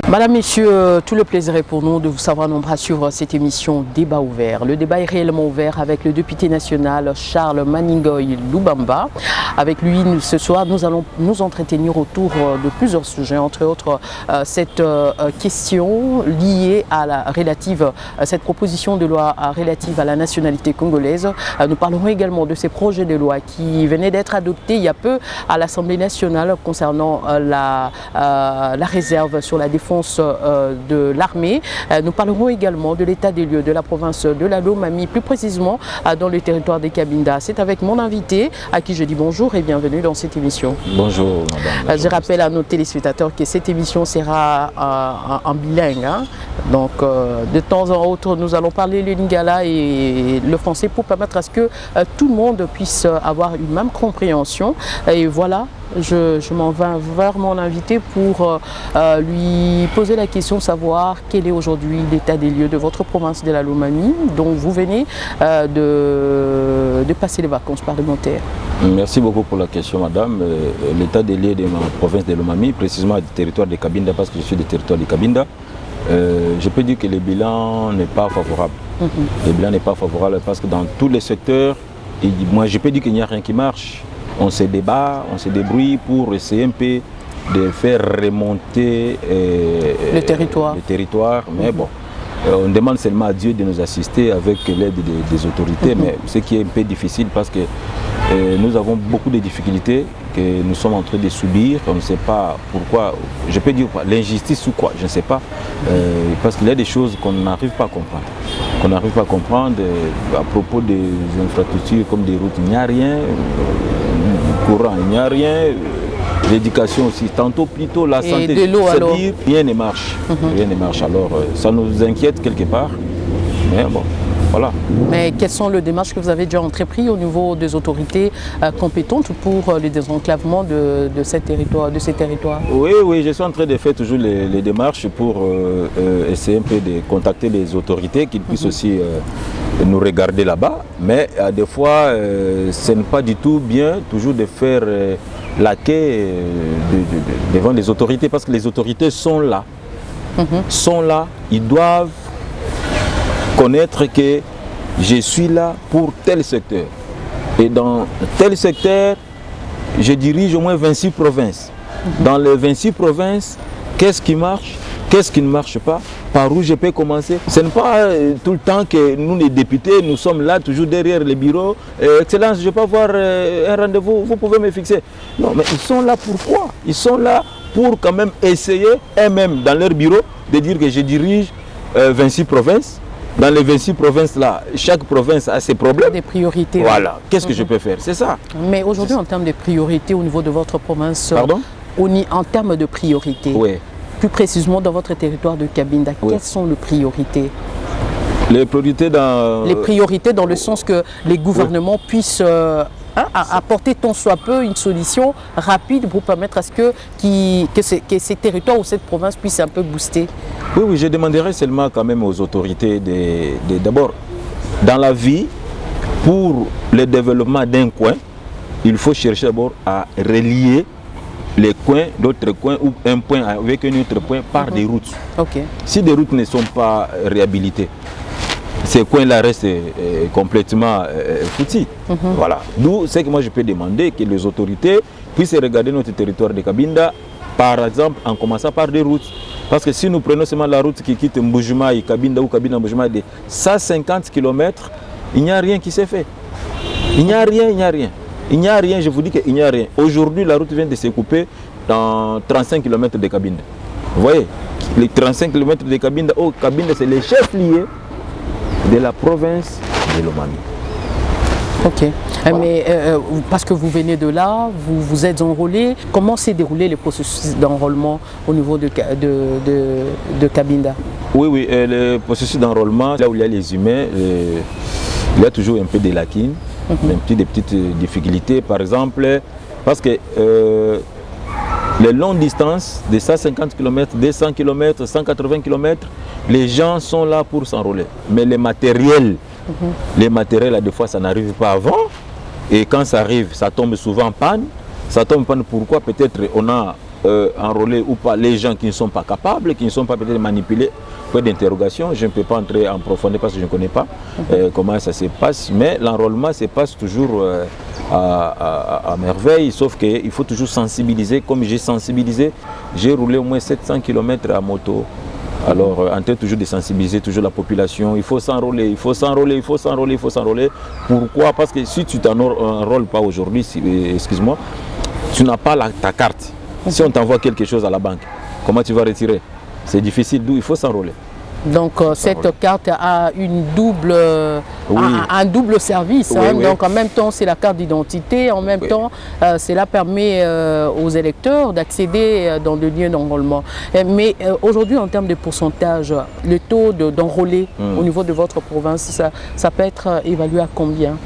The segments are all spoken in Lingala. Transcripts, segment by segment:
Madame, Messieurs, tout le plaisir est pour nous de vous savoir nombreux sur cette émission Débat ouvert. Le débat est réellement ouvert avec le député national Charles Maningoy Lubamba. Avec lui, ce soir, nous allons nous entretenir autour de plusieurs sujets, entre autres cette question liée à cette proposition de loi relative à la nationalité congolaise. Nous parlerons également de ces projets de loi qui venaient d'être adoptés il y a peu à l'Assemblée nationale concernant la réserve sur la défense de l'armée. Nous parlerons également de l'état des lieux de la province de la Lomami, plus précisément dans le territoire des Cabinda. C'est avec mon invité à qui je dis bonjour et bienvenue dans cette émission. Bonjour madame. Je rappelle à nos téléspectateurs que cette émission sera en bilingue. Donc de temps en temps nous allons parler le lingala et le français pour permettre à ce que tout le monde puisse avoir une même compréhension. Et voilà. Je m'en vais vers mon invité pour lui poser la question, savoir quel est aujourd'hui l'état des lieux de votre province de la Lomami, dont vous venez de passer les vacances parlementaires. Merci beaucoup pour la question madame. L'état des lieux de ma province de Lomami, précisément du territoire de Cabinda, parce que je suis du territoire de Cabinda, je peux dire que le bilan n'est pas favorable. Le bilan n'est pas favorable parce que dans tous les secteurs, moi je peux dire qu'il n'y a rien qui marche. On se débat, on se débrouille pour essayer un peu de faire remonter le territoire. Mais bon, on demande seulement à Dieu de nous assister avec l'aide des autorités, mais ce qui est un peu difficile parce que nous avons beaucoup de difficultés que nous sommes en train de subir. On ne sait pas pourquoi, je peux dire l'injustice ou quoi, je ne sais pas, parce qu'il y a des choses qu'on n'arrive pas à comprendre. À propos des infrastructures comme des routes, il n'y a rien. Courant, il n'y a rien. L'éducation aussi, tantôt plutôt la santé. Et de l'eau alors rien ne marche. Rien ne marche. Alors ça nous inquiète quelque part. Mais bon, voilà. Mais quelles sont les démarches que vous avez déjà entreprises au niveau des autorités compétentes pour le désenclavement de ces territoires? Oui, je suis en train de faire toujours les démarches pour essayer un peu de contacter les autorités qu'ils puissent aussi nous regarder là-bas. Mais des fois, ce n'est pas du tout bien toujours de faire la quai devant les autorités parce que les autorités sont là. Ils doivent connaître que je suis là pour tel secteur. Et dans tel secteur, je dirige au moins 26 provinces. Dans les 26 provinces, qu'est-ce qui marche? Qu'est-ce qui ne marche pas? Par où je peux commencer? Ce n'est pas tout le temps que nous, les députés, nous sommes là, toujours derrière les bureaux. Excellence, je peux avoir un rendez-vous, vous pouvez me fixer. Non, mais ils sont là pourquoi? Ils sont là pour quand même essayer, eux-mêmes, dans leur bureau, de dire que je dirige 26 provinces. Dans les 26 provinces-là, chaque province a ses problèmes. Des priorités. Voilà. Qu'est-ce que je peux faire? C'est ça. Mais aujourd'hui, en termes de priorités au niveau de votre province, pardon? En termes de priorités, oui. Plus précisément dans votre territoire de Cabinda, oui. Quelles sont les priorités? Les priorités dans le sens que les gouvernements puissent apporter tant soit peu une solution rapide pour permettre à ce que ces territoires ou cette province puissent un peu booster. Oui, je demanderais seulement quand même aux autorités d'abord, dans la vie, pour le développement d'un coin, il faut chercher d'abord à relier les coins, d'autres coins ou un point avec un autre point par des routes. Okay. Si des routes ne sont pas réhabilitées, ces coins-là restent complètement foutus. Voilà. D'où c'est que moi je peux demander que les autorités puissent regarder notre territoire de Cabinda, par exemple en commençant par des routes. Parce que si nous prenons seulement la route qui quitte Mbujimaï, Cabinda ou Cabinda Mbujimaï de 150 km, il n'y a rien qui s'est fait. Il n'y a rien, je vous dis qu'il n'y a rien. Aujourd'hui, la route vient de se couper dans 35 km de Cabinda. Vous voyez, les 35 km de Cabinda, Cabinda c'est les chefs-lieux de la province de Lomami. Ok, voilà. Mais parce que vous venez de là, vous vous êtes enrôlé, comment s'est déroulé le processus d'enrôlement au niveau de Cabinda? Oui, le processus d'enrôlement, là où il y a les humains, il y a toujours un peu de lacunes, des petites difficultés, par exemple, parce que les longues distances de 150 km, 200 km, 180 km, les gens sont là pour s'enrôler. Mais les matériels, des fois, ça n'arrive pas avant. Et quand ça arrive, ça tombe souvent en panne. Ça tombe en panne pourquoi? Peut-être on a enrôler ou pas les gens qui ne sont pas capables, qui ne sont pas peut-être manipulés. Point d'interrogation, je ne peux pas entrer en profondeur parce que je ne connais pas comment ça se passe, mais l'enrôlement se passe toujours à merveille, sauf qu'il faut toujours sensibiliser. Comme j'ai sensibilisé, j'ai roulé au moins 700 km à moto. Alors, en train toujours de sensibiliser toujours la population, il faut s'enrôler, il faut s'enrôler, il faut s'enrôler, il faut s'enrôler. Pourquoi? Parce que si tu t'enrôles pas aujourd'hui, excuse-moi, tu n'as pas ta carte. Si on t'envoie quelque chose à la banque, comment tu vas retirer? C'est difficile, d'où il faut s'enrôler. Donc cette carte a une double, oui. un double service. Oui, hein. oui. Donc en même temps c'est la carte d'identité, en même temps cela permet aux électeurs d'accéder dans le lieu d'enrôlement. Mais aujourd'hui en termes de pourcentage, le taux d'enrôlés au niveau de votre province, ça peut être évalué à combien?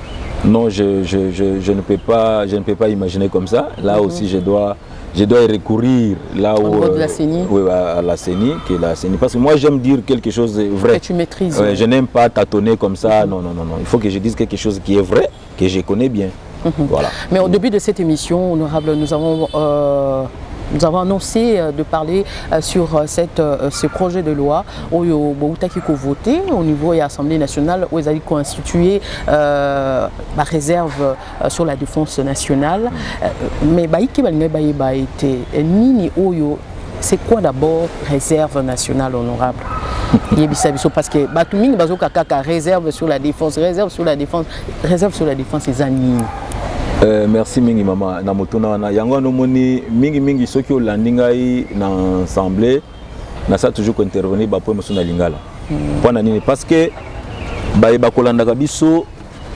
Non, je ne peux pas imaginer comme ça. Là aussi je dois y recourir là où de la CENI. Oui, à la CENI, qui est la CENI. Parce que moi j'aime dire quelque chose de vrai. Que tu maîtrises. Je n'aime pas tâtonner comme ça. Non. Il faut que je dise quelque chose qui est vrai, que je connais bien. Voilà. Mais au début de cette émission, honorable, nous avons annoncé de parler sur ce projet de loi où il faut voter au niveau de l'Assemblée nationale, où ils allaient constituer la réserve sur la défense nationale. Mais c'est quoi d'abord réserve nationale, honorable? Parce que Batuming Bazokaka réserve sur la défense, réserve sur la défense, c'est Zani. Merci mingi mama na motuna wana yango no moni mingi soki olandi ngai na assemblée na ça toujours intervenir ba point na lingala pona nini parce que ba kolandaka biso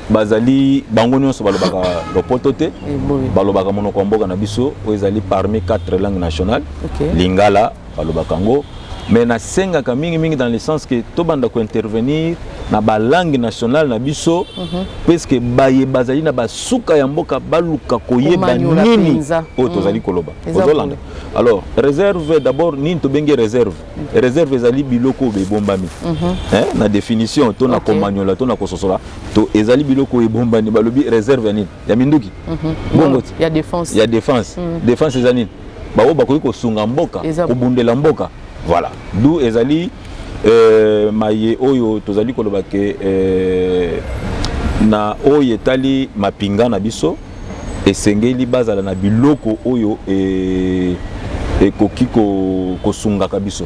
bazali bango nyonso balobaka lopoto te balobaka monoko mboka na biso ezali parmi 4 langues nationales lingala balobaka ngo mais na sengaka mingi dans le sens que to banda ko intervenir na ba langue nationale na biso parce que bazali na basuka ya mboka baluka koyeba nini o tozali koloba ozolanda. Alors réserve d'abord nini to bengi réserve ezali biloko bebombami na définition to na komanyola to na kososola to ezali biloko ebombani balobi réserve ya nini ya minduki bongo ya défense défense ezali bawo bakoki kosunga mboka kobundela mboka. Voilà, d'où ezali maye oyo tozali koloba ke na oyo etali mapinga na biso esengeli bazala na biloko oyo ekoki kosungaka biso.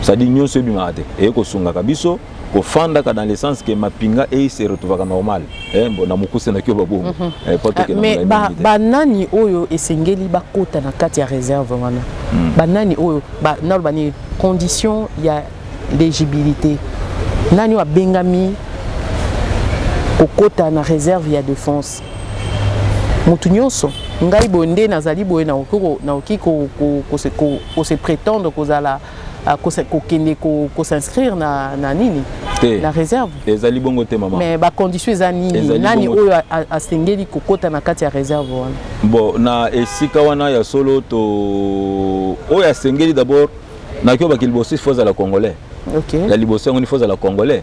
C'est-à-dire nyonso ebimaka te ekosungaka biso kofandaka dans le sens que mapinga se retrouvaka normal na mokuse na kyo babongo. Mais banani oyo esengeli bakota na kati ya réserve wana banani oyo nalobani condition ya l'éligibilité nani wa bengami kokota na réserve ya défense mutu nyonso ngai bonde nazali boye na okiko ko se prétendre kozala ko s'inscrire na nini la réserve ezali bongo te mama mais ba condition za nini nani oyo asengeli kokota na kati ya réserve wana bon na esika wana ya solo to oyo asengeli d'abord na kyo bakili bosi foza la congolais. OK. La liboso ngoni foza la congolais.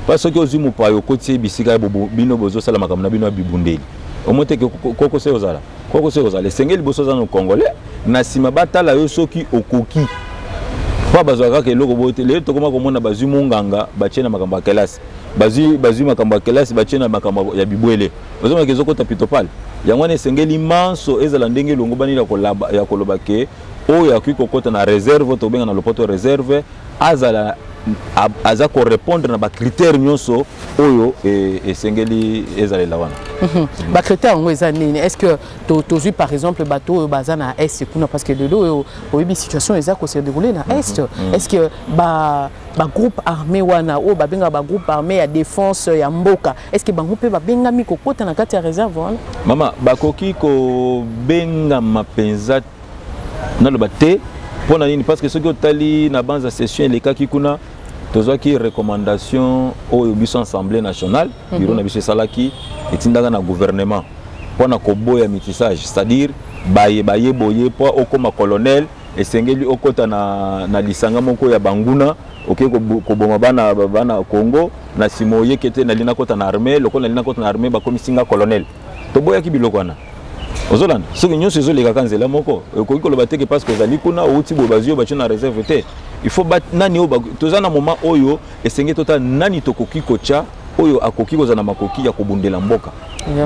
Parce que ozimu pa yo koti bisika bino bozo sala makamna bino bibundeli. Omote koko se ozala. Koko se ozala sengeli boso za no congolais na sima batala yo soki okoki. Pas bazwaka ke loko bote le to koma komona bazwi munganga bachena makambo ya kelasi. Bazwi makambo ya kelasi bachena makambo ya bibwele. Ozoma kezo kota pitopal. Yango ne sengeli manso ezala ndenge longo bani ya koloba ke oyo akui kokota na réserve to benga na lopoto réserve aza ko répondre na ba critères nyonso oyo esengeli ezalela wana. Ba critères ngo ezanini est-ce que tozu par exemple bateau bazana est kuna parce que de l'eau oyebi situation eza ko se dérouler na est est-ce que ba groupe armé wana o ba benga ba groupe armé ya défense ya mboka est-ce que bango pe ba benga mi kokota na kati ya réserve wana mama bakoki ko benga mapenza na lo baté pour nini parce que ce que tali na banza session les cas qui kuna tozo ki recommandation au biso assemblée nationale bureau na biso salaki etindanga na gouvernement pour na koboya mitissage c'est-à-dire baye boye pour okoma colonel esengeli okota na lisanga moko ya banguna OK koboma bana Congo na simoye kete na lina kota na armée lokola na lina kota na armée ba komisinga colonel toboya ki biloko wana ozolanda soki nyonso ezoleka nzela moko okoki koloba te parce que ozali kuna outi boye bazwi oyo batie na réserve te il faut nani oyo toza na moment oyo esenge tota nani tokoki kotya oyo akoki kozala na makoki ya kobundela mboka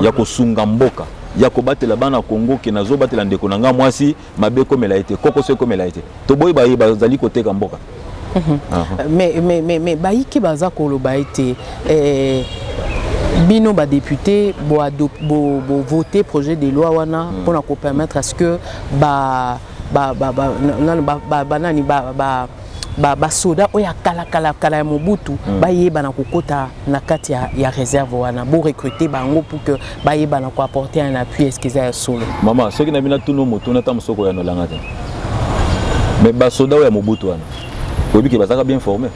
ya kosunga mboka ya kobatela bana Congo ke nazobatela ndeko na nga mwasi mabe komela ete koko so komela ete to boye baye bazali koteka mboka. Mais baiki baza koloba ete bino ba député bo voter projet de loi wana pour permettre à ce que soda oya kala ya Mobutu bayeba na kokota na kati ya réserve wana bo recruter bango pour que bayeba na ko apporter un appui esquiza ya solo. Mama soki na bina tuno moto na tamsoko ya nolanga te. Mais ba soda ya Mobutu wana oyebi ke bazaka bien formé.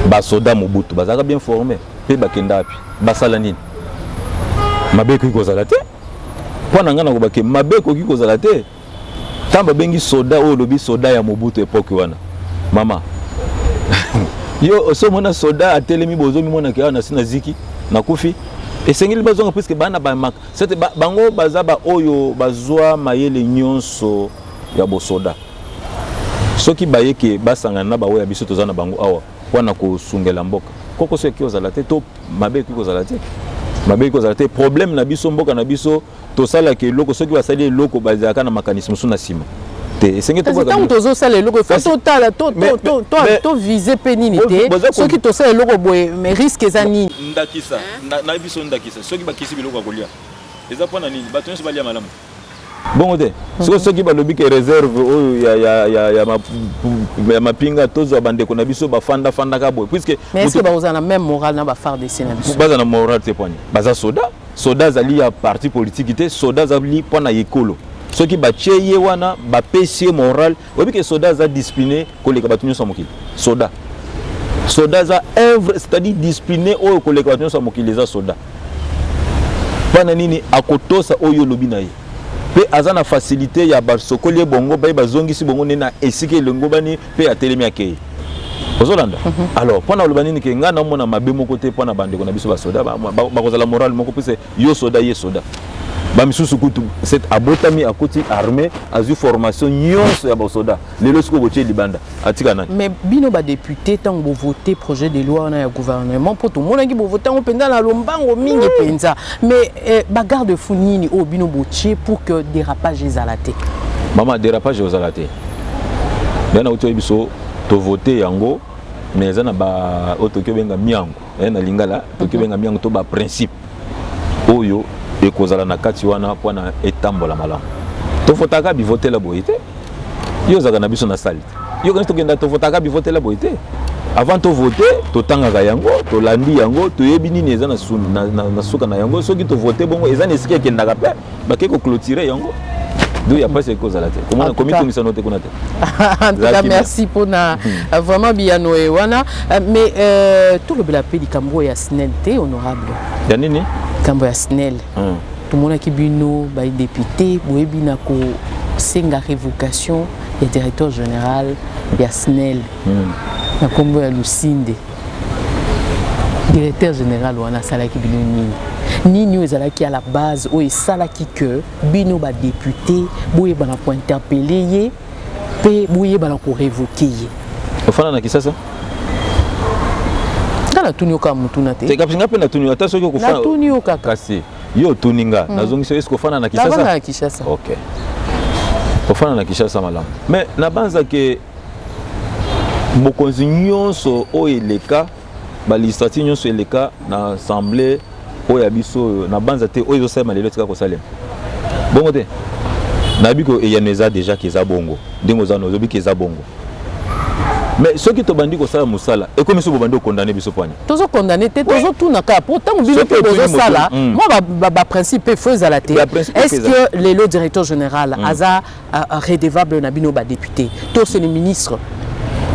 Ba soda Mobutu bazaka bien formé pe bakenda api basala nini mabe ko kozala te pona ngana ko bake mabe ko kozala te tamba bengi soda o lobi soda ya Mobutu époque wana mama yo so mona soda atelemi bozo mi mona ke na sina ziki na kufi esengeli bazonga puisque bana ba mak c'était bango bazaba oyo bazwa mayele nyonso ya bo soda soki bayeke basanga na bawe ya biso tozana bango awa wana ko sungela mboka koko so ki ozala te to mabe ki kozala te mabe ki kozala te problème na biso mboka na biso to sala ke loko soki basali loko bazaka na mécanisme suna sima te esenge to baka tant tozo sala loko faut totala to viser penini te soki to sala loko boye mais risque ezani ndakisa na biso ndakisa soki bakisi biloko akolia eza pona nini bato nyonso balia malamu bongo te soki balobi ke réserve oyo ya mapinga tozwa bandeko na biso bafanda ka boye puisque mais est-ce que baza na même moral na bafar de sena biso baza na moral te poni baza soda zali ya parti politique te soda zali pona yekolo soki batie ye wana bapesi moral oyebi ke soda za discipliné koleka bato nyonso mokili soda za œuvre c'est-à-dire discipliné oyo koleka bato nyonso mokili za soda pana nini akotosa oyo lobi na ye pe azana facilité ya basokoli bongo baye bazongisi bongo nena esike lengo bani pe atelemi akei ozolanda alors pona loba nini ke ngana mona mabe moko te pona bandeko na biso basoda bakozala moral moko pese yo soda ye soda bamisusu kutu cette abotami akoti armée azu formation nyonso ya basoda lelo siko botie libanda atika nani mais bino ba député tant bo voter projet de loi na ya gouvernement pour tout monde ngi bo voter on penda na lombango mingi penza mais ba garde fou nini o bino botie pour que dérapage ezalate mama dérapage ezalate bana uto biso to voter yango mais ezana ba otokyo benga miango na lingala tokyo benga miango to ba principe oyo ekozala na kati wana pona etambola malamu to fotaka bi voter la boyete yo zaka na biso na salle yo quand to genda to fotaka bi voter la boyete avant to voter to tangaka yango to landi yango to yebi nini eza na suka na yango soki to voter bongo eza nesiki ekendaka pe bake ko clôturer yango do ya pas ekozala te comment comité ni sanote kuna te en tout cas merci pour na vraiment bien noé wana mais tout le bela pe di Kambo ya SNEL te honorable ya nini Kambo ya SNEL tout monde qui bino ba député boyebi na ko senga révocation ya directeur général ya SNEL na Kombo ya Lusinde directeur général wana sala ki bino nini ezalaki à la base o esalaki que bino ba député boyeba na ko interpeller ye pe boyeba na ko révoquer ye ofana na kisasa na tunio ka mutuna te te kapinga pe na tunio ata soki ko fana na tunio ka kasi yo tuninga nazongisa est-ce ko fana na Kishasa na Kishasa OK ko fana na Kishasa malamu mais na banza ke bokonzi nyonso o eleka ba législative nyonso eleka na assemblée o ya biso na banza te o ezo sema lelo tika ko salema bongo te na biko e yaneza déjà ke za bongo ndingo za no zobi ke za bongo mais ceux qui te bandit ko sala musala et comme so bandi condamné biso poani tozo condamné te tozo tout na ka pourtant bino pe tozo sala moi ba principe feu à la tête est-ce que le directeur général aza redevable na bino ba député to c'est le ministre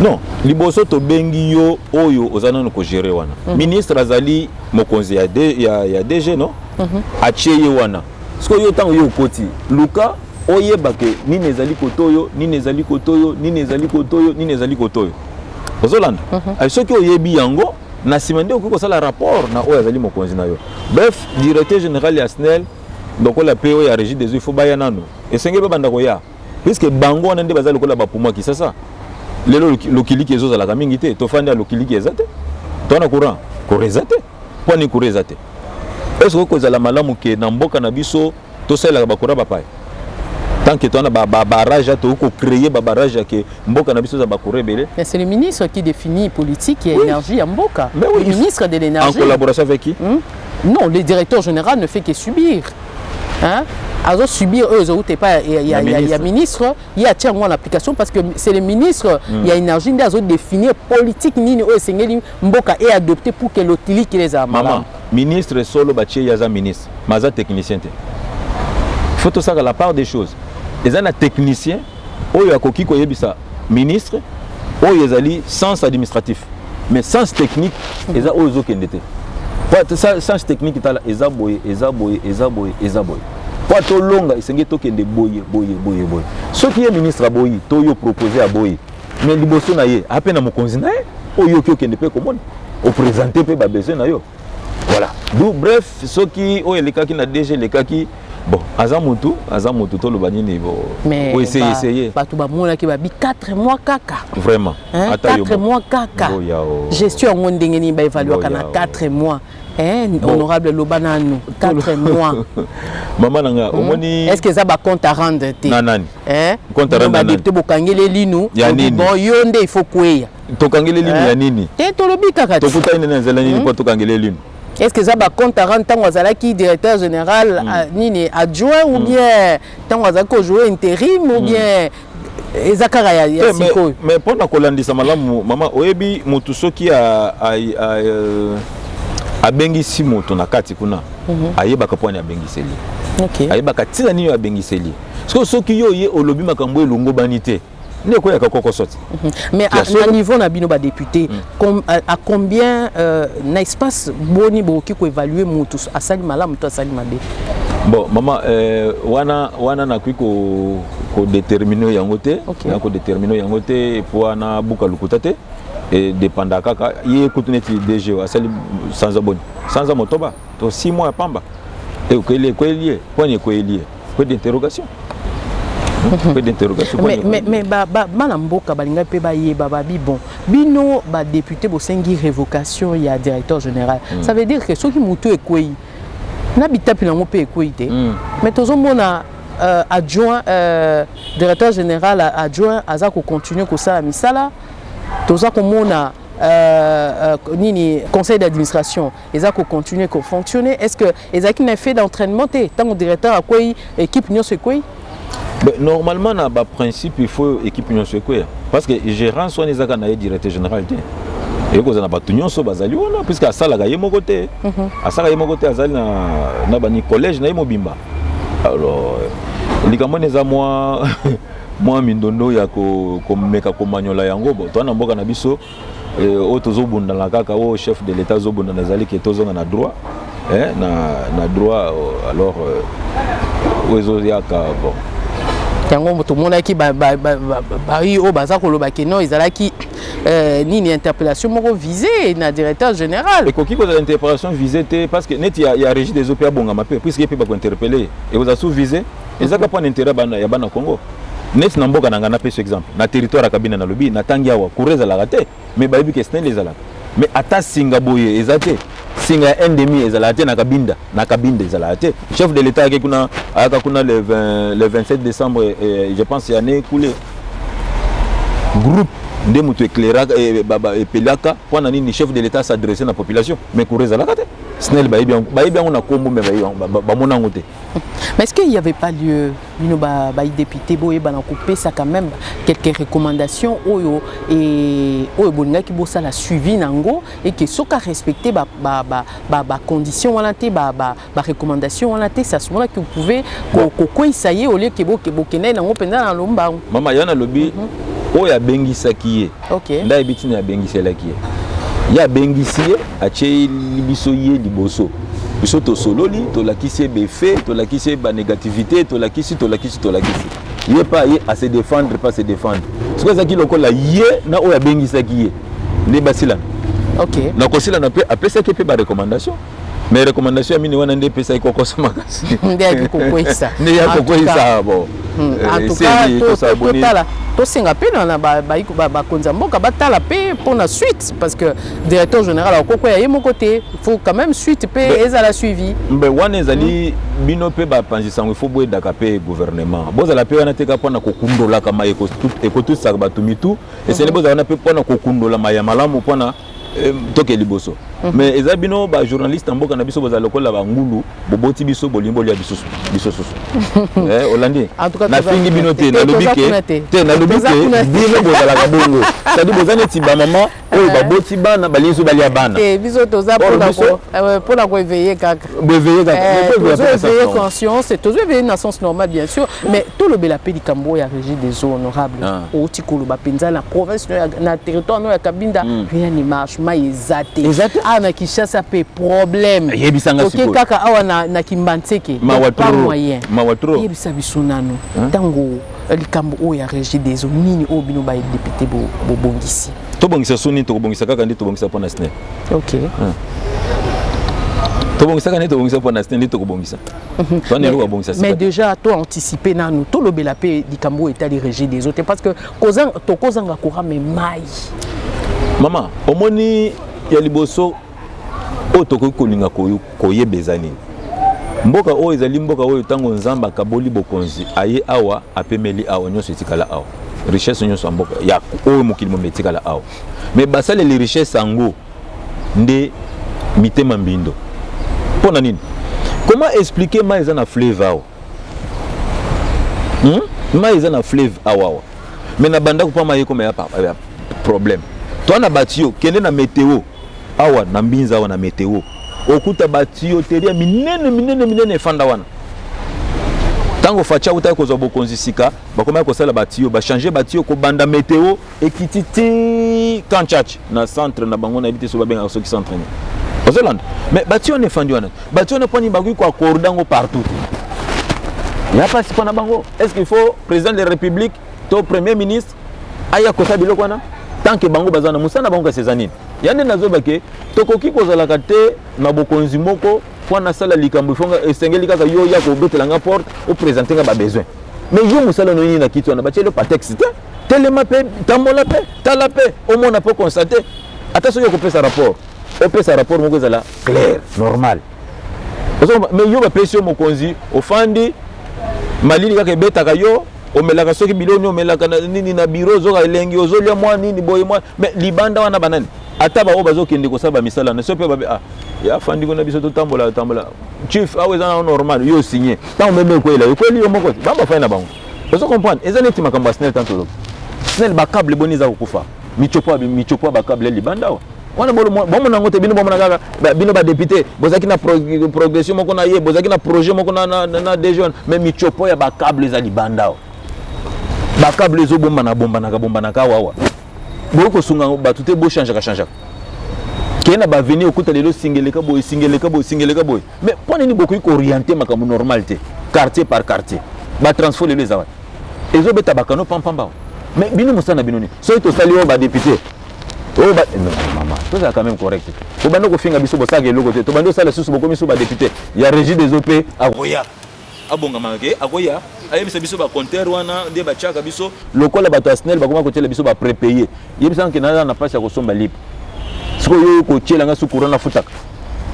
non liboso to bengi yo oyo ozana ko gérer wana ministre azali mokonzi ya DG non acheye wana sko yo tango yo koti luka oyebake nini ezali kotoyo nini ezali kotoyo nini ezali kotoyo nini ezali kotoyo ozolanda soki oyebi yango na sima nde okoko sala rapport na oyo azali mokonzi na yo bref directeur général ya SNEL donc la PO ya régie des eaux il faut baya nano et senge ba banda koya puisque bango on ande bazali kola ba pour qui ça lelo lokili ki ezo za la mingi te to fanda lokili ki ezate to na courant korezate poni korezate est-ce que kozala malamu ke na mboka na biso to sala ba kura ba pai tant que toi na ba barrage to ko créer ba barrage ke mboka na biso za ba kura belé. Mais c'est le ministre qui définit politique et énergie à mboka. Oui, le ministre de l'énergie. En collaboration avec qui? Non, le directeur général ne fait que subir. Hein? Alors subir eux autres pas il y a ministre il y a tiens en application parce que c'est le ministre il y a énergie des autres définir politique ni eux sengeli mboka et adopter pour que l'otili qui les a maman ministre solo batie yaza ministre maza technicien te faut tout ça la part des choses les un technicien oyo akoki ko yebisa ministre oyo ezali sens administratif mais sens technique eza ozo kendete ça sens technique tala eza boye Poitou longa isengi tokende boye. Ce qui est ministre boye, toyo proposé à boye. Mais liboso na ye, apena mokonzi na ye, oyo kyo kende pe komona. O présenter pe ba besoin na yo. Voilà. Donc bref, ce qui o elekaki na DG lekaki bon, azamutu to lo banini bo. Mais essayer. Bato ba mona ki ba bi 4 mois kaka. Vraiment. Hein? 4 mois kaka. Gestion ngondengeni ba évaluer kana 4 mois. Honorable Lobana nous 4 mois. Maman nanga omoni est-ce que ça va compte à rendre te nanani compte à rendre député bokangele linu bon yonde il faut kweya to kangele linu ya nini te to lobi kaka to kuta ine nzela nini po to kangele linu est-ce que ça va compte à rendre tango azala ki directeur général nini adjoint ou bien tango azala ko jouer intérim ou bien ezakara ya siko mais pona kolandisa malamu mama oyebi mutu soki abengisi moto na kati kuna ayebaka poni abengiseli ayebaka tina nini abengiseli soki yo ye olobi makambo elongo banité ne ko yaka koko soti mais à niveau na bino ba député à combien na espace boni boki ko évaluer moto asali malamu to asali mabe bon maman wana na ko déterminer yango te na ko déterminer yango te pour na buka lukuta te et dépendant kaka il écoute net DG sans abonné sans amotoba to 6 mois à pamba et ko lié point d'interrogation mais bana mboka balinga pe ba yeba ba bi bon bino ba député bo sengi révocation ya directeur général ça veut dire que ceux qui mutu ekoi na bitapi na mo pe ekoi te mais tozo mona adjoint directeur général adjoint azako continuer ko sala misala toza komona nini conseil d'administration ezako continuer ko fonctionner est-ce que ezaki na fait d'entraînement te tant directeur a quoi équipe nyo se quoi normalement na ba principe il faut équipe nyo se quoi parce que gérant soit ezaka na directeur général te et ko za na batu nyonso bazali wana puisque asala ga yemo côté asala yemo côté azali na bani collège na yemo bimba alors likamone za moi moi mindondo ya ko meka ko manyola yango bo to na mboka na biso o tozo bunda la kaka o chef de l'état zo bunda nazali ke tozo na droit na droit alors ozo yaka bon tango moto mona ki ba o baza ko loba ke no ezalaki nini interpellation moko visée na directeur général et koki ko za interpellation visée te parce que net ya régie des OPA bonga mape puisque pe ba ko interpeller et vous a sous visé ezaka pas intérêt bana ya bana Congo net na mboka nanga na pe ce exemple na territoire kabina na lobi na tangi awa kureza la raté mais ba yebi que c'est les alaka mais ata singa boye ezate singa endemi ezalate na kabinda ezalate chef de l'état qui kuna aka kuna le 27 décembre je pense y année coulé groupe de mutu éclairage et baba et pelaka pour nani chef de l'état s'adresser à la population mais kureza la raté snel ba yebi on a kombo mais ba mona ngote. Mais est-ce qu'il n'y avait pas lieu, les députés, ça quand même quelques recommandations et qui la suivi nango et qui sont respecté conditions recommandations ça ce moment que vous pouvez ça y est au lieu que maman yana lobby oya bengisa kiye OK nda bitina ya bengisa la kiye ya bengisi a che libiso ye liboso biso to sololi to lakisi befe to lakisi ba négativité to lakisi yé pas yé à se défendre pas se défendre c'est quoi ça qui lokola yé na oya bengisa kiye ne basila OK na kosila na pe après ça qui peut ba recommandation mes recommandations mini wana nde pesa iko sama kasi ndeki kokwesa ne ya kokwesa bon en tout cas tosenga pe na bakonza mboka batala pe pour la suite parce que directeur général akoko ya mon côté il faut quand même suite pe ezala suivi mbe wana ezali bino pe bapanzisa ngo faut boye daka pe gouvernement bozala pe wana teka pona kokundola kama ekotusa batumitu esene bozala wana pe pona kokundola maya malamu pona toke liboso mais eza bino ba journaliste mboka na biso bozala lokola bangulu boboti biso bolimbo lia biso Hollandi na fingi bino te na lobike te na lobike bino bozala ka bongo c'est-à-dire bozane ti ba maman oyo baboti bana balinzo balia bana biso toza pour la éveiller kaka éveiller conscience et toujours éveiller dans sens normal bien sûr mais tout le bela pe likambo ya régie des eaux honorables au tikolo ba penza na province na territoire no ya Kabinda rien ne marche mai ezate na Kinshasa pe problème OK kaka awa na Kimbantseke pas moyen yebisa biso nano tango likambo o ya régie des eaux nini o bino ba député bo bongisi to bongisa soni to bongisa kaka ndi to bongisa pona SNEL OK to bongisa kaka ndi to bongisa pona SNEL ndi to bongisa to ne ro bongisa mais déjà to anticiper nanu to lobela pe likambo etali régie des eaux parce que kozanga courant mais mai mama omoni ya liboso o to kolinga koyebeza nini mboka o ezali mboka oyo tango nzamba kaboli bokonzi aye awa apemeli awa nyonso etikala awa richesse nyonso mboka ya oyo mokili mometikala awa mais basale les richesses ango nde mitema mbindo pona nini comment expliquer ma eza na fleuve awa ma eza na fleuve awa mais na banda ko pa ma yeko ya problème to na batio kende na météo awa na mbinza awa na météo okuta batio teria minene fanda wana tango facha uta ko zo bokonzi sika bakoma ko sala batio ba changer batio ko banda météo ekititi kanchachi na centre na bango na habité so babenga so ki centre ni Ozoland mais batio ne fandi wana batio ne poni bagui ko accordango partout ya pas si pona bango est-ce qu'il faut président de la république to premier ministre aya ko sabilo kwana tant que bango bazana musana bango ka sezanine yande nazo bake tokoki kozala kate na bokonzi moko pona sala likambo fonga esengeli kaka yo ya ko betelanga porte au présenter nga ba besoin mais yo musala no na kitu na bachelo pa texte telema pe tambola pe tala pe au moins on peut constater attention yo ko pesa rapport o pesa rapport moko zala clair normal mais yo ba pesio mokonzi ofandi malili kaka betaka yo omelaka soki biloni omelaka nini na bureau zoka elengi ozolia mwa nini boye mwa mais libanda wana banani ata ba obazo kende ko saba misala na sope ba ya fandi ko na biso to tambola chief aweza na normal yo signé tant même ko ela ko li moko bamba fa na bango ozo comprendre ezane ti makambo SNEL tanto SNEL ba câble boniza ko kufa michopo ba câble libanda wana bolo bomo na ngote bino bomo na kaka bino ba député bozaki na progression moko na ye bozaki na projet moko na des jeunes mais michopo ya ba câble za libanda ba câble zo bomba na ka wawa boko sunga batu te bo changer kena ba venir okuta lelo singeleka boy mais pone ni beaucoup ko orienter makamu normalité quartier par quartier ba transformer les awa ezo beta bakano pampamba mais bino musana bino ni so to sali ba député oh ba non maman tout ça quand même correct to bando ko finga biso bosaka eloko te to bando sala susu boko miso ba député ya régie des OP agoya abonga manke agoya ayebisa biso ba compteur wana nde ba chaka biso lokola bato SNEL bakoma ko tela biso ba prépayer yebisa nke na place ya ko somba libre siko yo ko tela nga su courant na futaka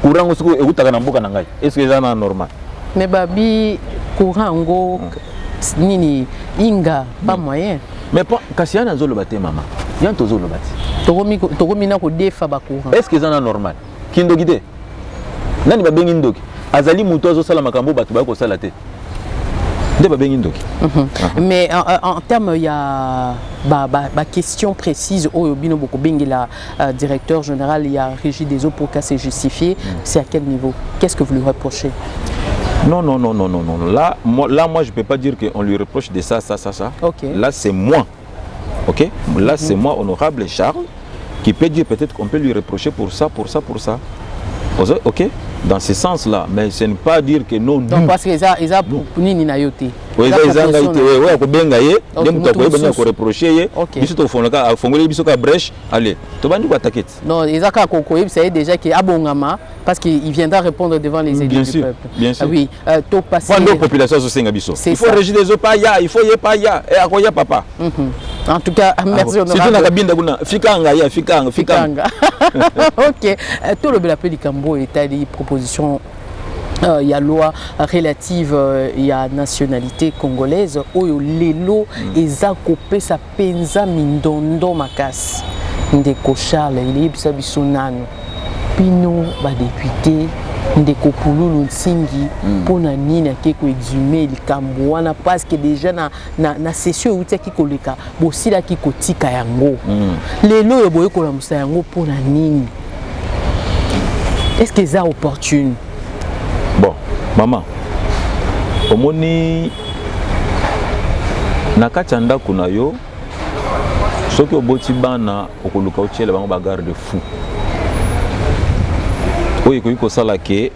courant siko ekutaka na mboka na ngai est-ce que ça na normal mais babi courant ngo nini inga pas moyen mais pas kasiana zolo baté maman yanto zolo bati tokomi na ko defa ba courant est-ce que ça na normal kindoki te nani ba bengi ndoki azali muto zo sala makambo batu ba ko sala te de ba bengi ndoki mais en termes il y a ba question précise au bino boko bengi la directeur général il y a régie des eaux pour qu'à se justifier c'est à quel niveau qu'est-ce que vous lui reprochez? Non. Là, moi, je peux pas dire qu'on lui reproche de ça. Okay. Là, c'est moi. Ok. Là, c'est moi, honorable Charles, qui peut dire peut-être qu'on peut lui reprocher pour ça. Ok. Dans ce sens-là, mais ce n'est pas dire que non. Donc parce que ils a nini na yote. Oui, ils ont été ouais kobenga ye dem to ko banya ko reprocher ye biso to fonaka fongole biso ka brèche allez to bandi ko attaquer non ezaka ko ça déjà qui abongama parce qu'il viendra répondre devant les élus du peuple bien sûr oui to passer pour la population so senga biso il faut régir les pas ya il faut y pas ya et akoya papa en tout cas merci honorable c'est na kabinda kuna fikanga ya fikanga OK to le bela pe likambo etali proposition il y a loi relative il y a nationalité congolaise oyo lelo eza kopesa penza mindondo makasi ndeko Charles il yebisa biso nano pino ba député ndeko Pululu Nsingi pona nini akeko exhumer likambo wana parce que déjà na session uti akikoleka bosila kikotika yango lelo yo boye kola musa yango pona nini est-ce que ça opportune? Bon, maman, omoni nakati ndako na yo soki oboti bana okoluka otiela bango ba garde fou oyo koyi kosala ke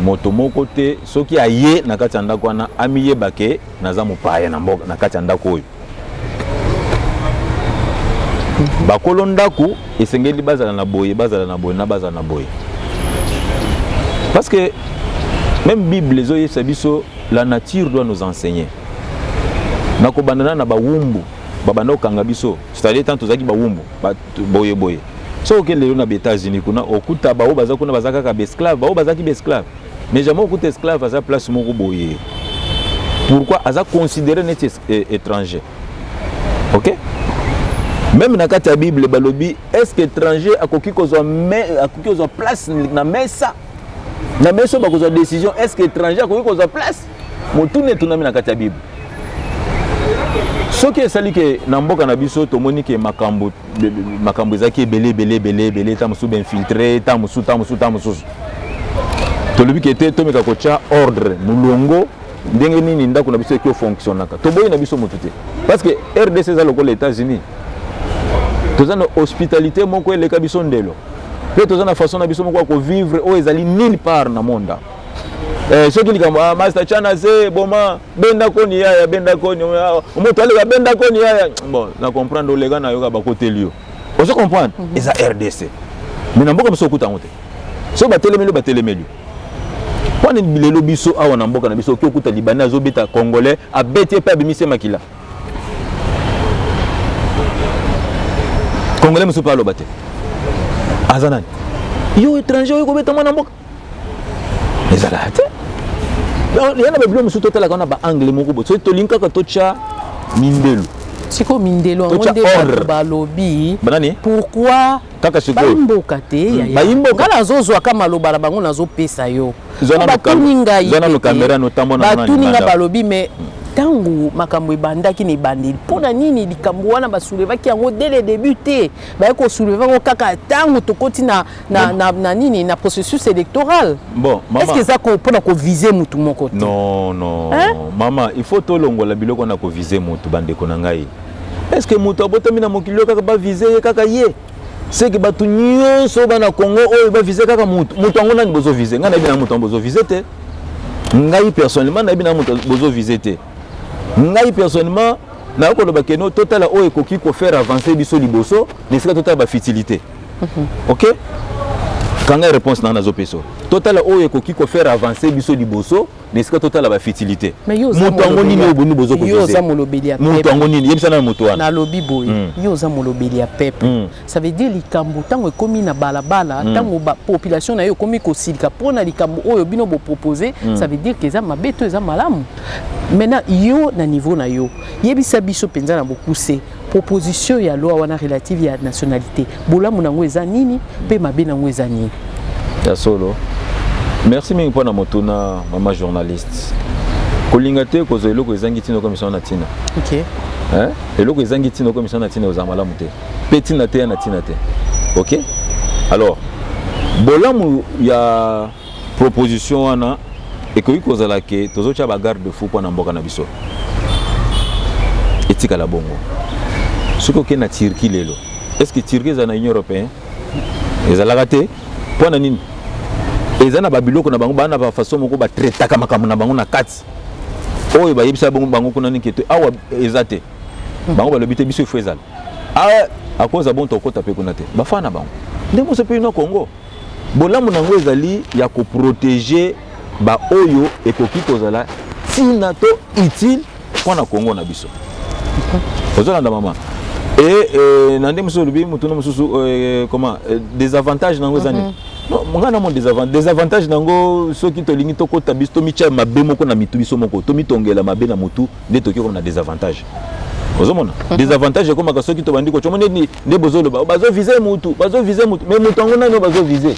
moto moko te soki aye nakati ndako wana amiyeba ke naza mopaya na mboka nakati ndako oyo bakolo ndako esengeli bazala na boye na bazala na boye parce que même Bible les oye sabiso la nature doit nous enseigner. Nako bandana na bawumbu babanda okanga biso c'est-à-dire tant tozaki bawumbu boye so ke lelo na États-Unis kuna okuta bawo baza kuna bazaka ka esclave bawo bazaki esclave mais jamais okuta esclave aza place moko boye pourquoi aza considéré net étranger OK même na kati ya Bible balobi est-ce que étranger akoki kozwa place na mesa na meso ba kozwa décision est-ce que étranger akoki kozwa place motune tunami na kati ya Bible soki esali ke na mboka na biso tomoni ke makambo ezaki belé ta musu ben filtré ta musu tolobi ke te tomeka kocha ordre mulongo ndenge nini ndako na biso ki fonctionnaka toboyi na biso motu te parce que RDC za lokola États-Unis tozana hospitalité moko eleka biso ndelo pe tozana façon na biso moko ko vivre o ezali nulle part na monde soki likambo master chana ze boma benda koni ya benda koni moto alega benda koni ya bon na comprendre olega na yoka ba côté lio on se comprendre eza RDC mais na mboka biso kuta ngote so batelemeli pone bilelo biso awa na mboka na biso ki okuta libanais azobeta congolais abeti pe abimise makila congolais muso pa lobate azanani yo étranger yo kobeta mwana mboka ezala te yana babilo musu totala kana ba anglais moko bo so tolinka ka tocha mindelo siko mindelo ngonde balobi banani pourquoi kaka siko bamboka te bayimboka ngala zozwa kama loba bango nazo pesa yo zona no kamera no tambo na nani batuninga balobi mais tangu makambo ebandaki ni bandi pona nini likambo wana basoulevaki yango dès le début te ba ko soulever ko kaka tangu tokoti na nini na processus électoral bon maman est-ce que ça ko pona ko viser mutu moko te non maman il faut to longola biloko na ko viser mutu bande ko na ngai est-ce que mutu abotami na mokilo kaka ba viser kaka ye c'est que batu nyonso bana Congo oyo ba viser kaka mutu ango nani bozo viser ngana bina mutu bozo viser te ngai personnellement na bina mutu bozo viser te ngai personnellement na ko loba keno total o ekoki ko faire avancer biso liboso nesika total ba futilité OK kanga réponse na nazo peso total o ekoki ko faire avancer biso liboso nesika total ba futilité mutu ango nini obonu bozo ko yo za molobeli ya mutu ango nini yebisa na mutu wana na lobi boye yo za molobeli ya peuple ça veut dire likambo tango ekomi na balabala tango ba population na yo komi ko silika pona likambo oyo bino bo proposer ça veut dire que za mabeto za malamu maintenant yo na niveau na yo yebisa biso penza na bokuse proposition ya loi wana relative ya nationalité bolamu nango eza nini pe mabe nango eza nini ya solo merci mingi pona motuna mama journaliste kolinga te ko eloko ezangi tino commission na tina OK eloko ezangi tino commission na tina oza malamu te petit na te na tina te OK alors bolamu ya proposition wana ekoki kozala ke tozocha ba garde fou pona mboka na biso etika la bongo suko ke na Turquie lelo est-ce que Turquie za na Union européenne ezalaka te pona nini ezana babiloko na bango bana ba façon moko ba traitaka makambo na bango na kati oyo bayebisa bango kuna nikete awa ezate bango balobite biso ifo ezala a cause bon tokota pe kuna te bafana bango ndemo se pe na Congo bolamu nango ezali ya ko protéger ba oyo ekoki kozala tina to utile pona Congo na biso ozolanda mama et nande muso lubi mutuna mususu comment des avantages nango ezani mongana mon des avantages nango soki to lingi to kota biso to micha mabe moko na mitu biso moko to mitongela mabe na mutu nde toki ko na des avantages ozomona des avantages comme ka soki to bandi ko chomone ni nde bozolo bazo viser mutu mais mutu ngo nani bazo viser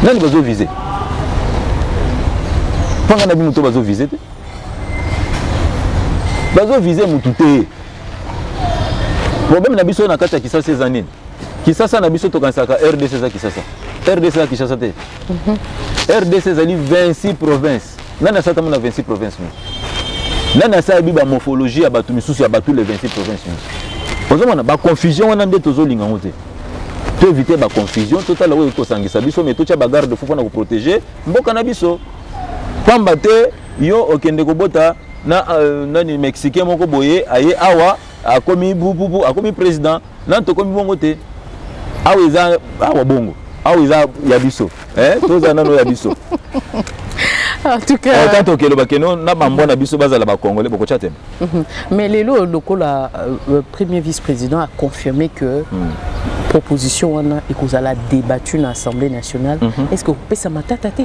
nani bazo viser panga na bi mutu bazo viser te bazo viser mutu te problème na biso na kata Kisasa ces années Kisasa na biso to kansaka RDC za Kisasa RDC za Kisasa te RDC zali 26 provinces nana sata mona 26 provinces nana sa biba morphologie ya batu misusu ya batu les 26 provinces ozomona ba confusion wana nde tozolinga ngote to éviter ba confusion totala oyo ko sangisa biso mais to cha ba garde fo na ko protéger mboka na biso pamba te yo okende ko bota na nani mexicain moko boye aye awa akomi bubu akomi président nanto komi bongo te aweza awa bongo aweza ya biso toza nano ya biso en tout cas quand okelo bakeno na bambona biso bazala ba congolais boko chatem mais lelo lokola premier vice-président a confirmé que proposition wana ekozala débattu na Assemblée nationale est-ce que vous pouvez ça matata te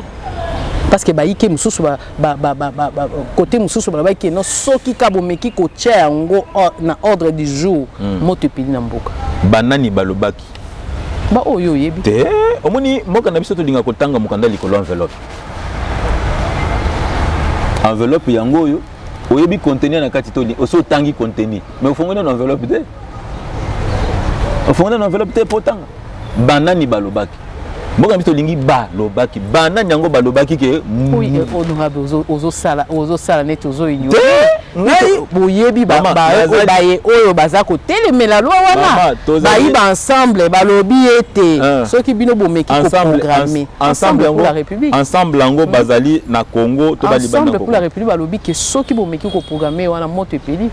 parce que baïke mususu côté mususu baïke non soki kabomeki ko tia ngo na ordre du jour moto pili na mboka banani balobaki ba oyo yebi te omoni mboka na biso to linga kotanga mukanda likolo enveloppe yango oyo oyebi contenir na kati to oso tangi contenir mais ofongona na enveloppe te ofongona na enveloppe te potanga banani balobaki mboka biso lingi balobaki banani yango balobaki ke oui honorable ozo sala net ozo igno ngai boyebi baye oyo baza ko telemela loi wana bayiba ensemble balobi ete soki bino bomeki ko programmer ensemble pour la République ensemble yango bazali na Congo to bali bana ensemble pour la République balobi ke soki bomeki ko programmer wana moto epeli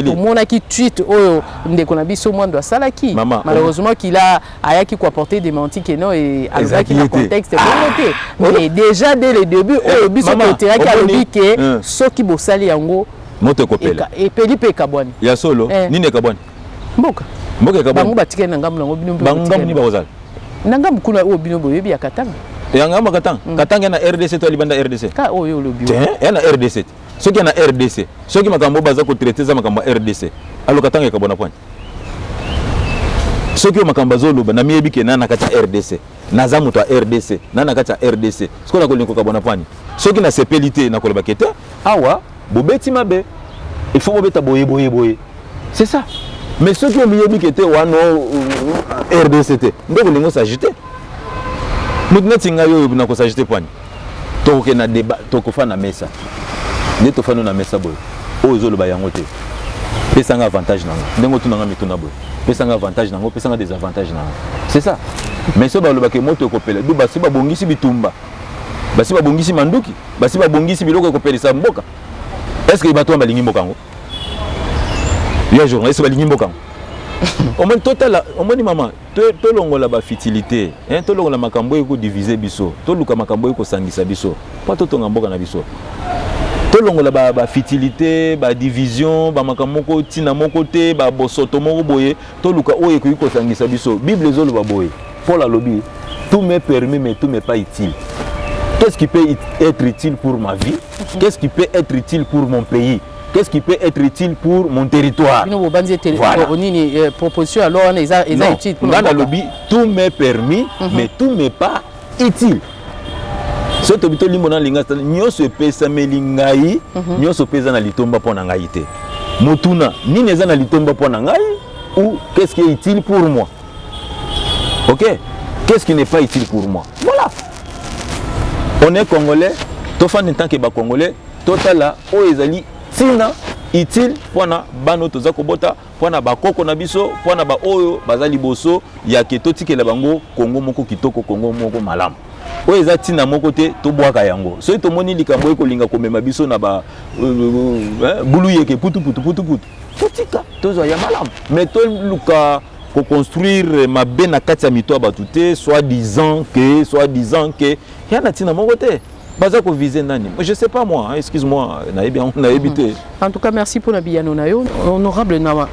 to monaki tweet oyo ndeko na biso mwando asalaki malheureusement qu'il a ayaki ko apporter des mentis que non et avec le contexte mais déjà dès le début oyo biso ko teraki alobi ke soki bosali yango moto kopela et peli pe kabwani ya solo nini kabwani mboka kabwani bango batike na ngambu nango bino bango ni bazala na ngambu kuna o bino boyebi ya Katanga ya ngambu Katanga na RDC to libanda RDC ka oyo lobi ya na RDC soki na RDC soki makambo baza ko traiter za makambo RDC alo Katanga kabona pwani soki makambo zoloba na miyebi ke na kata RDC na za muto RDC na kata RDC sikola ko linko kabona pwani soki na sepelité na koloba kete awa bobeti mabe il faut bobeta boye c'est ça mais ceux qui ont mis qui était wano RDCT ndoko lingo s'agiter mutna tinga yo na ko s'agiter point to ke na débat to ko fa na mesa ne to fa na mesa boy o zolo ba yango te pesa nga avantage nango ndengo tunanga mituna boy pesa nga avantage nango pesa nga des avantages nango c'est ça mais so ba lo ba ke moto ko pele du ba si ba bongisi bitumba basi ba bongisi manduki basi ba bongisi biloko ko pelisa mboka. Est-ce que bato balingi mboka ngo? Ya journaliste balingi mboka ngo. Au moins total au moins maman to longola ba fertilité hein to longola makambo eko diviser biso to luka makambo eko sangisa biso pas to tonga mboka na biso to longola ba fertilité ba division ba makambo ko tina moko te ba bosoto moko boye to luka oyo eko sangisa biso Bible ezolo ba boye Paul a lobby tout m'est permis mais tout m'est pas utile. Qu'est-ce qui peut être utile pour ma vie? Qu'est-ce qui peut être utile pour mon pays? Qu'est-ce qui peut être utile pour mon territoire? Voilà. Proposition alors on est utile pour le lobby. Tout m'est permis, mais tout m'est pas utile. Ce que tu limona linga, nyo se pesa melingai, nyo se pesa na litomba pona ngai te. Motuna, ni neza na litomba pona ngai ou qu'est-ce qui est utile pour moi? OK? Qu'est-ce qui n'est pas utile pour moi? Voilà. On est congolais, tofan en tant que ba congolais, totala o ezali tina utile pona bano toza kobota pona ba koko na biso pona ba oyo bazali boso ya ke totikela bango Kongo moko kitoko Kongo moko malamu. oyo eza ntina moko te tobwaka yango soki tomoni likambo ekolinga komema biso na bulu yeke putuputu totika tozwa ya malamu mais toluka koconstruire mabe na kati ya mito ya bato te soi-disant que ya na ntina moko te baza koviser nani je sais pas moi excuse-moi nayebi te. En tout cas merci pour la biyano na yo honorable na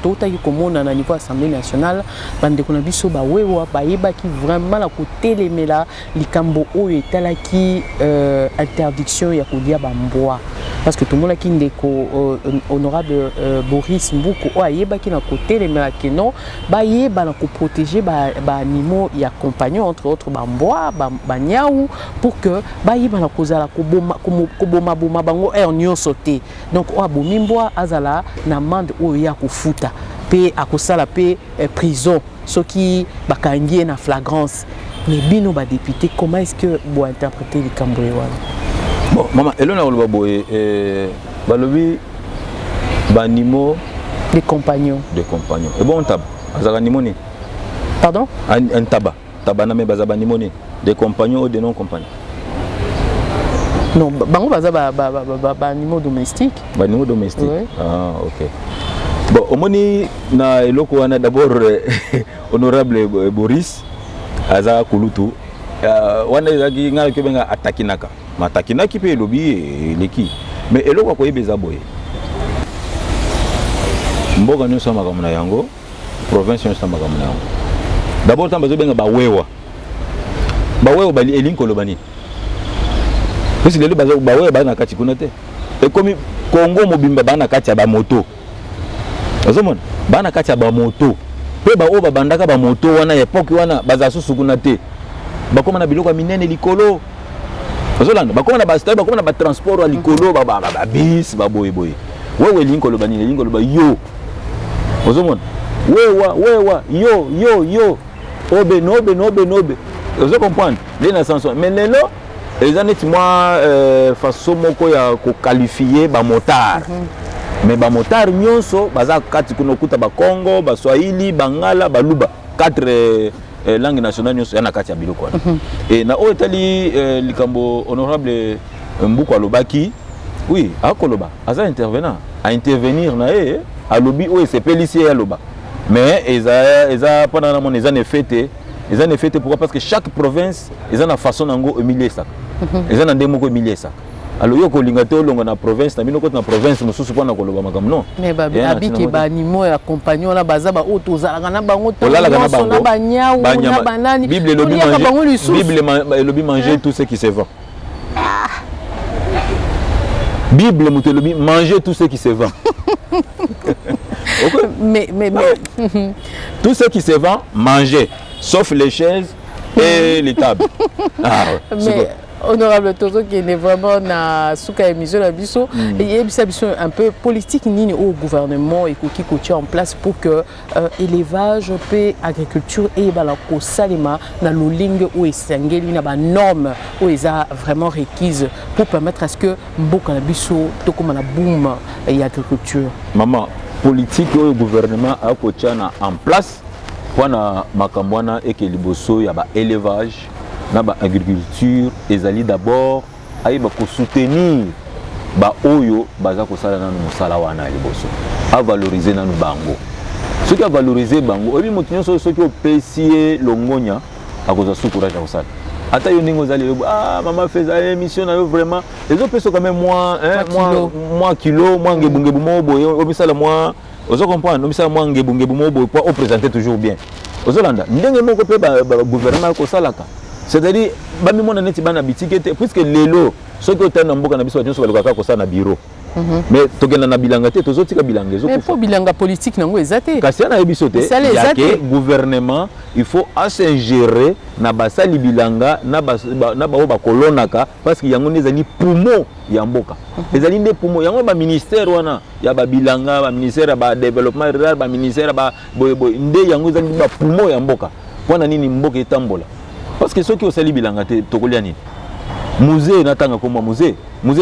totaki komona na niveau assemblée nationale bandeko na biso bawewa bayebaki vraiment la kotelemela likambo oyo etalaki interdiction ya kolia bambwa parce que tout le monde qui ndeko honorable Boris Mbouko oyo ayebaki na kotelemela ke non bayeba na koprotéger ba animaux ya compagnon entre autres bambwa banyau pour que bayeba na kozala koboma bango nyonso te donc oyo abomi mbwa azala na amende oyo ya kofuta mpe akosala mpe prison soki bakangi ye na flagrance mais bino badéputé comment est-ce que bointerpréter likambo ye wana bon mama elona koloba boye balobi baanimaux des compagnons et bon ntaba azalaka animaux nini pardon ntaba na me baza baanimaux nini des compagnons ou des non compagnons. Non, bango baza animaux domestiques. Animaux domestiques. Oui. Ah, ok. Bon, omoni na eloko wana d'abord honorable Boris aza kulutu. Wana ezaki ngala ke benga atakinaka. Matakinaki pe lobi leki. Mais eloko ko yebeza boye. Mboka nyo sama kamuna yango, province nyo sama kamuna yango. D'abord tambazo benga bawewa. Bawewa bali elinko lobani. Parce que les gens bawe bana kati kuna te et comme Congo mobimba bana kati ya ba moto azomona bana kati ya ba moto pe ba oba bandaka ba moto wana époque wana bazasusu kuna te bakoma na biloko minene likolo azolanda bakoma na ba stade bakoma na ba transport wa likolo ba bis ba boye wewe linkolo bani linkolo ba yo azomona wewa yo obe nobe vous comprenez les nations mais lelo les années moi façon moko ya ko qualifier ba motard mais ba motard nyonso baza kati kuno kuta ba Congo ba Swahili bangala ba luba quatre langues nationales nyonso yana kati ya biloko et na otali likambo honorable Mbouko alobaki oui akoloba aza intervenant à intervenir na a lobi o c'est policier aloba mais eza pendant na mon ezane fête pourquoi parce que chaque province eza na façon nango humilier ça eza na ndemo ko humilier ça alors yo ko linga te olonga na province na bino ko na province mususu kwa na koloba makam non mais abiki ba animaux ya compagnon na baza ba auto zalanga na bango to na banyau na banani Bible lobi manger tout ce qui se vend. Bible mutelobi manger tout ce qui se vend. Okay. mais tout ce qui se vend manger sauf les chaises et les tables. Mais honorable Tozo qui est vraiment na souka émission la biso et bisa biso un peu politique nini au gouvernement et qui coûte en place pour que élevage et agriculture et bala ko salima na lolingue ou esengeli na ba normes où ils a vraiment requises pour permettre à ce que mboka na biso to comme la boom et agriculture. Maman politique au gouvernement a kotiana en place pour na makambwana et que liboso ya ba élevage na ba agriculture ezali d'abord aiba ko soutenir ba oyo baza ko sala nanu musala wana liboso a valoriser nanu bango ce qui a valoriser bango obi motinyo so ki opesier longonya akoza su courage ko sala ata yo ningo zali maman faisait émission na yo vraiment les autres personnes quand même moi kilo moi ngebungebu mobo obisala moi ozo comprendre obisala moi ngebungebu mobo pour présenter toujours bien ozolanda ndenge moko pe ba gouvernement ko salaka. C'est-à-dire, bami mona neti bana bitikete puisque lelo ceux qui ont mboka na biso nyonso balaka ko sa na bureau. Mais tokenda na bilanga te tozotika bilanga ezo. Mais pour bilanga politique nango ezate. Kasi na yebiso te. Ya ke gouvernement il faut s'ingérer na basali bilanga na ba ba kolonaka parce que yango nezali poumon ya mboka. Ezali nde poumon yango ba ministère wana ya ba bilanga ba ministère ba développement rural ba ministère ba boy nde yango ezali ba poumon ya mboka. Pona nini mboka etambola. Parce que ceux qui ont sali bilanga te tokoliani musée natanga comme musée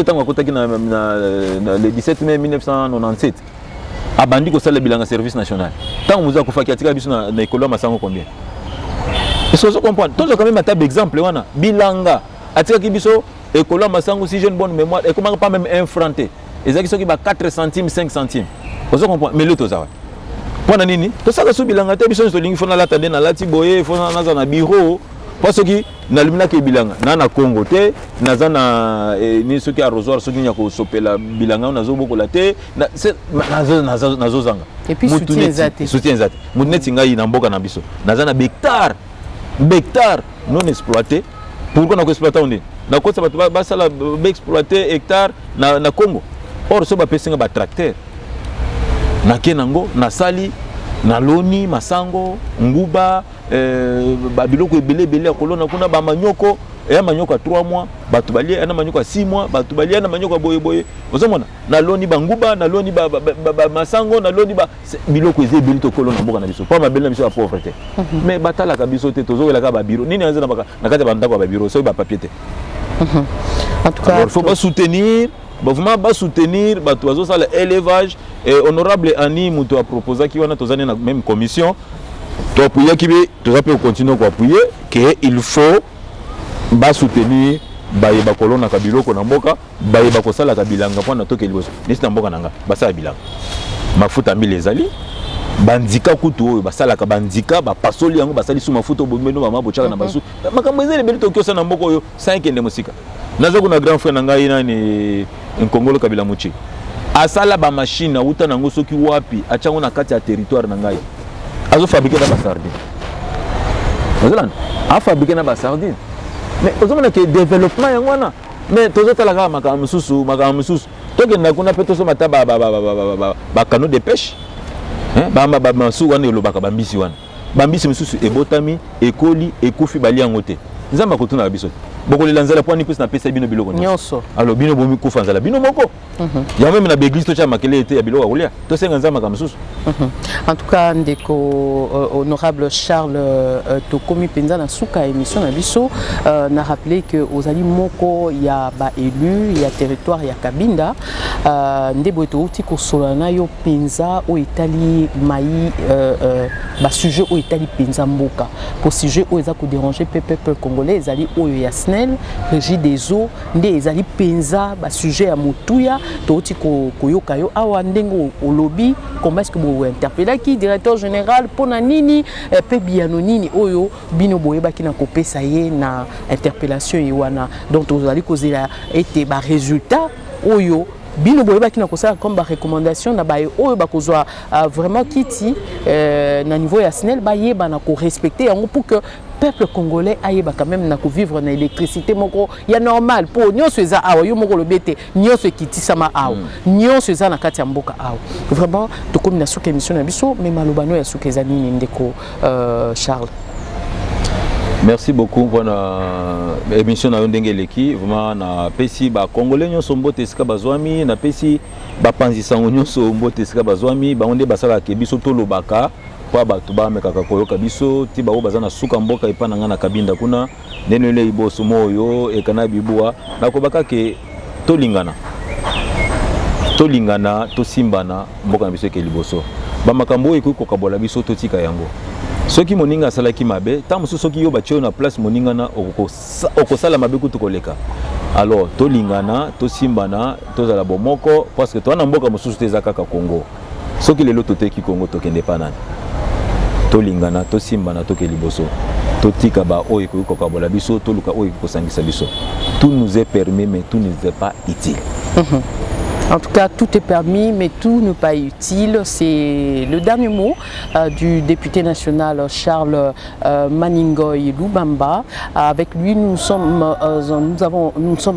tanga kotaki na le 17 mai 1997 abandi ko sala bilanga service national tant musée ko faki atika biso na école masango combien Est-ce que vous comprenez? Toi, quand même un tab exemple, wana bilanga. Atika kibiso et kola masango si j'ai une bonne mémoire et comment pas même infranté. Et ça qui va 4 centimes, 5 centimes. Vous comprenez? Mais le tout ça. Pour nini? Tout ça que sous bilanga, tu biso lingi fona la tande na lati boye, fona na na bureau. Parce que na lumina ke bilanga, na Congo te, na zana ni ceux qui arrosoir ceux qui nyako sopela bilanga na zo boko la te, na na zo zanga. Et puis soutien zate. Soutien zate. Mounet ngai na mboka na biso. Na zana hectare non exploité. Pourquoi on a exploité on dit? Na ko ça ba sala ba exploiter hectare na Congo. Or so ba pesinga ba tracteur. Na kenango na sali na loni masango nguba babiloko ebele kolona kuna ba manyoko manyoko 3 mois batu bali na manyoko 6 mois batu bali na manyoko boye ozomona na loni banguba na loni ba masango na loni ba biloko ezebeli to kolona mboka na biso pa mabele na biso ya pauvreté mais batala ka biso te tozo la ba biro nini azana baka na kati ba ndako ba biro so ba papier te en tout cas il faut pas soutenir. Bon, vraiment, va soutenir l'élevage. Et honorable Annie Moutou a proposé qu'il y ait une même commission. Tu appuyer qui veut continuer à appuyer qu'il faut soutenir ba kolona kabilo ko na mboka ba ko sala kabilanga pona to ke liboso. Nisi na mboka nanga ba sala bilanga. Mafuta mbi lezali bandika kutu ba sala ka bandika ba pasoli yango ba sali suma mafuta bomeno ba mabochaka na basu. Makambo ezele beli to kyosa na mboko yo 5 ende musika. Naza kuna grand frère nanga ina ni Nkongolo Kabila Muchi. Asala ba machine uta nango soki wapi achango na kati ya territoire na ngai. Azo fabriquer na ba sardine. Ozolan, a fabriquer na ba sardine. Mais ozomona ke développement yango wana. Mais tozo tala ka makambo mususu. Toke na kuna peto so mata ba canot de pêche. Ba masu wana elobaka ba mbisi wana. Ba mbisi mususu ebotami, ekoli, ekufi bali yango te. Nzamba kotuna biso. Boko le lanzala point ni plus na pesa bino biloko nyonso. Alors bino bomi kufa nzala bino moko. Ya même na beglise to cha makele ete ya biloko akulia. To senga nzamba kamsusu. En tout cas ndeko honorable Charles Tokomi penza na suka émission na biso na rappeler que aux ali moko ya ba élu ya territoire ya Kabinda ndebo to uti ko solana yo penza o Italie mai ba sujet o Italie penza mboka. Pour sujet o eza ko déranger peuple congolais ezali oyo ya Régie des eaux, ezali penza ba sujet ya motuya to oti ko yoka yo awa ndengo au lobby comment est-ce que vous interpellez qui directeur général pona nini pe biano nini oyo bino boyeba ki na kopesa ye na interpellation yiwana donc ozali kozela ete ba résultat oyo bino boyeba ki na kosala comme ba recommandation na ba oyo ba kozwa vraiment kiti na niveau ya SNEL ba yeba na ko respecter yango pour que peuple congolais ayeba quand même na ko vivre na électricité moko ya normal pour nyonso eza awa yo moko lobete nyonso ekiti sama awa nyonso eza na kati ya mboka awa vraiment to comme na suka émission na biso mais malobano ya suka eza nini ndeko Charles. Merci beaucoup pour l'émission na ndenge leki vraiment na pesi ba congolais nyonso mbote sika bazwami na pesi ba panzisa nyonso mbote sika bazwami ba onde basala ke biso to lobaka kwa bato ba mekaka koyoka biso ti ba bazana suka mboka ipana ngana Kabinda kuna nenele iboso moyo ekana bibua na kobaka ke to lingana to simbana mboka na biso ke liboso ba makambo eko kabola biso to tika yango. Soki moninga salaki mabe ta musu soki yo batio na place moninga na okosala mabe kutu koleka alors to lingana to simbana to zala bomoko parce que to na mboka mususu te zakaka Congo soki lelo to teki Congo to kende panani to lingana to simbana to ke liboso to tika ba oyo ko kabola biso to luka oyo ko sangisa biso tout nous est permis mais tout n'est pas utile. En tout cas, tout est permis, mais tout n'est pas utile. C'est le dernier mot du député national Charles Maningoy Lubamba. Avec lui, nous sommes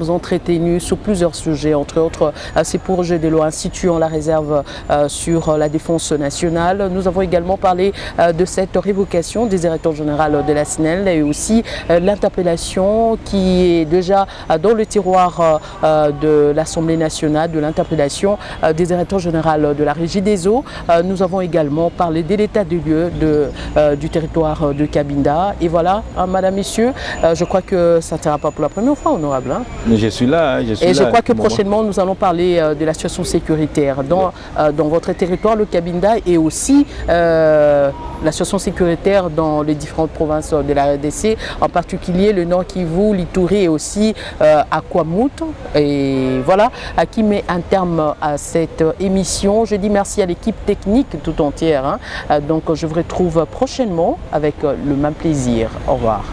entretenus sur plusieurs sujets, entre autres ces projets de loi instituant la réserve sur la défense nationale. Nous avons également parlé de cette révocation des directeurs généraux de la SNEL et aussi l'interpellation qui est déjà dans le tiroir de l'Assemblée nationale, de l'interpellation interpellations des directeurs généraux de la Régie des eaux. Nous avons également parlé de l'état des lieux du territoire de Cabinda. Et voilà, madame, messieurs, je crois que ça ne sera pas pour la première fois, honorable. Je suis là, je suis là. Et je crois que prochainement, nous allons parler de la situation sécuritaire dans votre territoire, le Cabinda, et aussi la situation sécuritaire dans les différentes provinces de la RDC, en particulier le Nord Kivu, l'Ituri et aussi Aquamout. Et voilà, qui met un terme à cette émission. Je dis merci à l'équipe technique tout entière. Donc je vous retrouve prochainement avec le même plaisir. Au revoir.